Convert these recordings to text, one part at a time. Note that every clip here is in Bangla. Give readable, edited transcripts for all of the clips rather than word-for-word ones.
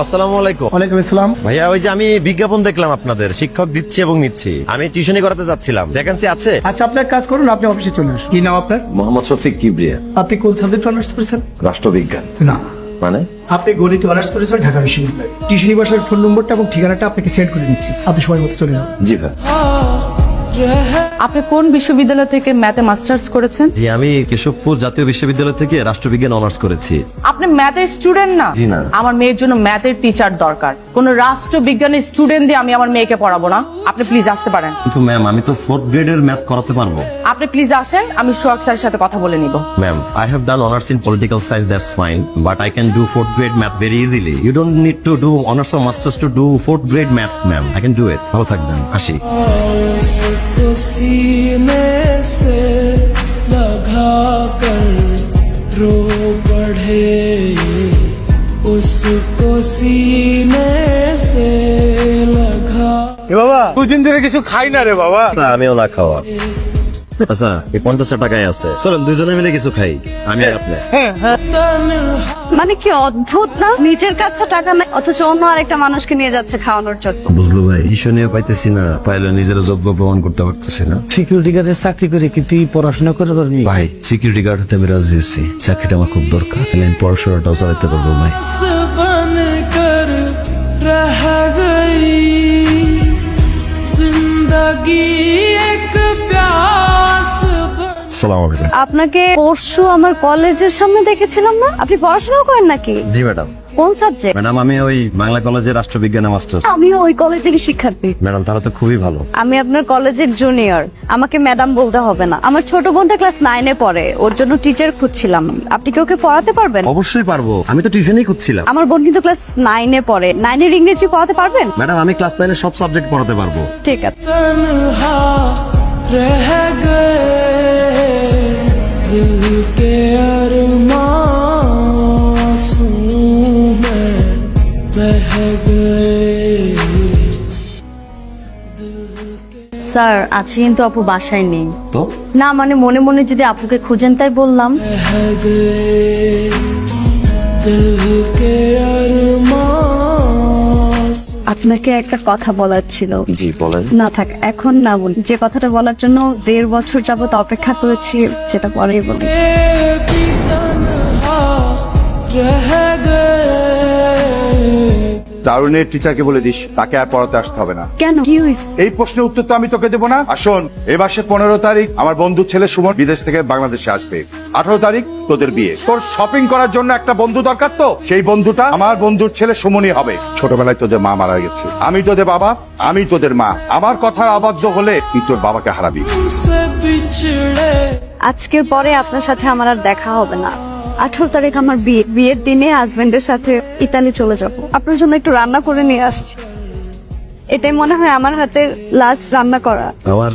আসসালামু আলাইকুম। ওয়ালাইকুম আসসালাম। ভাইয়া, ওই যে আমি বিজ্ঞাপন দেখলাম আপনাদের, শিক্ষক দিচ্ছি এবং নিচ্ছি। আমি টিউশনি করাতে যাচ্ছিলাম, ভ্যাকেন্সি আছে? আচ্ছা, আপনি এক কাজ করুন, আপনি অফিসে চলে আসুন। কি নাম আপনার? মোহাম্মদ শফিক কিবরিয়া। আপনি কোন সাবজেক্ট অনার্স করেছেন? রাষ্ট্রবিজ্ঞান। না, মানে? আপনি গণিত অনার্স করেছেন ঢাকা বিশ্ববিদ্যালয়ে। টিউশনি বাসার ফোন নম্বরটা এবং ঠিকানাটা আপনাকে সেন্ড করে দিচ্ছি, আপনি সময় মতো চলে যান। জি ভাই। আপনি কোন বিশ্ববিদ্যালয় থেকে ম্যাথে মাস্টার্স করেছেন? জি, আমি কেশবপুর জাতীয় বিশ্ববিদ্যালয় থেকে রাষ্ট্রবিজ্ঞান অনার্স করেছি। আপনি ম্যাথের স্টুডেন্ট না? জি না। আমার মেয়ের জন্য ম্যাথের টিচার দরকার। কোন রাষ্ট্রবিজ্ঞানের স্টুডেন্ট দিয়ে আমি আমার মেয়েকে পড়াবো না। আপনি প্লিজ আসতে পারেন। কিন্তু ম্যাম, আমি তো 4th গ্রেডের ম্যাথ করাতে পারবো। আপনি প্লিজ আসেন, আমি সোহাগ স্যারের সাথে কথা বলে নিব। Ma'am, I have done honors in political science, that's fine. But I can do 4th grade math very easily. You don't need to do honors or masters to do 4th grade math, ma'am. I can do it. ভালো থাকবেন, আসি। उसको सीने से लगा कर रो पड़े, उसको सीने से लगा। এ বাবা, দুদিন ধরে কিছু খাই না রে বাবা। আচ্ছা, আমিও না খাওয়া। আচ্ছা, এই 50 টাকায় আছে, চলেন দুজনে মিলে কিছু খাই, আমি আর আপনি। মানে কি অদ্ভুত না, নিজের কাছে টাকা নাই অথচ অন্য আরেকটা মানুষকে নিয়ে যাচ্ছে খাওয়ানোর জন্য। বুঝলো ভাই, টিউশনিও পাইতেছি না, পাইলে নিজের যোগ্য প্রমাণ করতে পারতেছি না। সিকিউরিটি গার্ডের চাকরি করে কি তুই পড়াশোনা করে পারবি? ভাই, সিকিউরিটি গার্ড হতে আমি রাজি আছি, চাকরিটা আমার খুব দরকার, তাহলে আমি পড়াশোনাটাও চালাতে পারবো ভাই। बन कर रह गई जिंदगी एक प्यास बन। আসসালামু আলাইকুম। আপনাকে পরশু আমার কলেজের সামনে দেখেছিলাম না? আপনি পড়াশোনা করেন নাকি? জি ম্যাডাম। কোন সাবজেক্ট? ম্যাডাম, আমি ওই বাংলা কলেজের রাষ্ট্রবিজ্ঞানে মাস্টার। আমিও ওই কলেজেরই শিক্ষার্থী। ম্যাডাম, তাহলে তো খুবই ভালো। আমি আপনার কলেজের জুনিয়র, আমাকে ম্যাডাম বলতে হবে না। আমার ছোট বোনটা ক্লাস 9-এ পড়ে, ওর জন্য টিচার খুঁজছিলাম। আপনি কি ওকে পড়াতে পারবেন? অবশ্যই পারবো, আমি তো টিউশনই খুঁজছিলাম। আমার বোন কিন্তু ক্লাস 9-এ পড়ে, 9-এর ইংরেজি পড়াতে পারবেন? ম্যাডাম, আমি ক্লাস 9 এর সব সাবজেক্ট পড়াতে পারবো। ঠিক আছে। तन्हा रह गए दिल के अरमासूं में बह गए। স্যার, আজকে কিন্তু আপু বাসায় নেই। তো না মানে মনে মনে যদি আপুকে খুঁজেন তাই বললাম। बह गए दिल के अरमासूं। আপনাকে একটা কথা বলার ছিল। জি বলেন। না থাক, এখন না বলি। যে কথাটা বলার জন্য 1.5 বছর যাবত অপেক্ষা করেছি, সেটা পরেই বলি। भी तन्हा रह गए। দারুণের টিচারকে বলে দিস তাকে আর পড়াতে আসতে হবে না। কেন, কি হয়েছে? এই প্রশ্নের উত্তর তো আমি তোকে দেবো না। আসুন, এই মাসের 15 তারিখ আমার বন্ধুর ছেলে সুমন বিদেশ থেকে বাংলাদেশে আসবে। 18 তারিখ তোদের বিয়ে। তোর শপিং করার জন্য একটা বন্ধু দরকার, তো সেই বন্ধুটা আমার বন্ধুর ছেলে সুমনই হবে। ছোটবেলায় তোদের মা মারা গেছে, আমি তোদের বাবা, আমি তোদের মা। আমার কথা অবাধ্য হলে তুই তোর বাবাকে হারাবি। तुमसे बिछड़े আজকের পরে আপনার সাথে আমার আর দেখা হবে না। 18 তারিখ আমার বিয়ে। বিয়ের দিনে হাজবেন্ডের সাথে ইতালি চলে যাব। আপনার জন্য একটু রান্না করে নিয়ে আসছি। এটাই মনে হয় আমার হাতের লাস্ট রান্না করা। আমার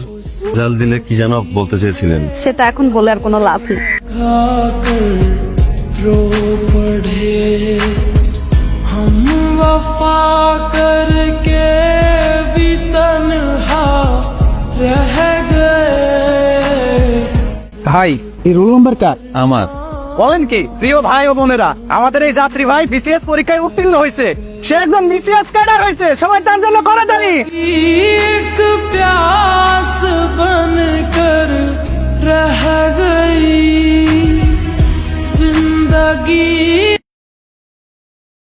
জাল দিলে কি যেন বলতে চেয়েছিলেন? সেটা এখন বলে আর কোনো লাভ নেই। खाकर रो पड़े, हम वफा करके भी तन्हा रह गए। ভাই, এই রোল নাম্বার কার? আমার। বলেন কি প্রিয় ভাই ও বোনেরা, আমাদের এই যাত্রী ভাই বিসিএস পরীক্ষায় উত্তীর্ণ হয়েছে। সে একজন বিসিএস ক্যাডার হয়েছে। সবাই তার জন্য করে তালি। एक प्यास बन कर रह गई जिंदगी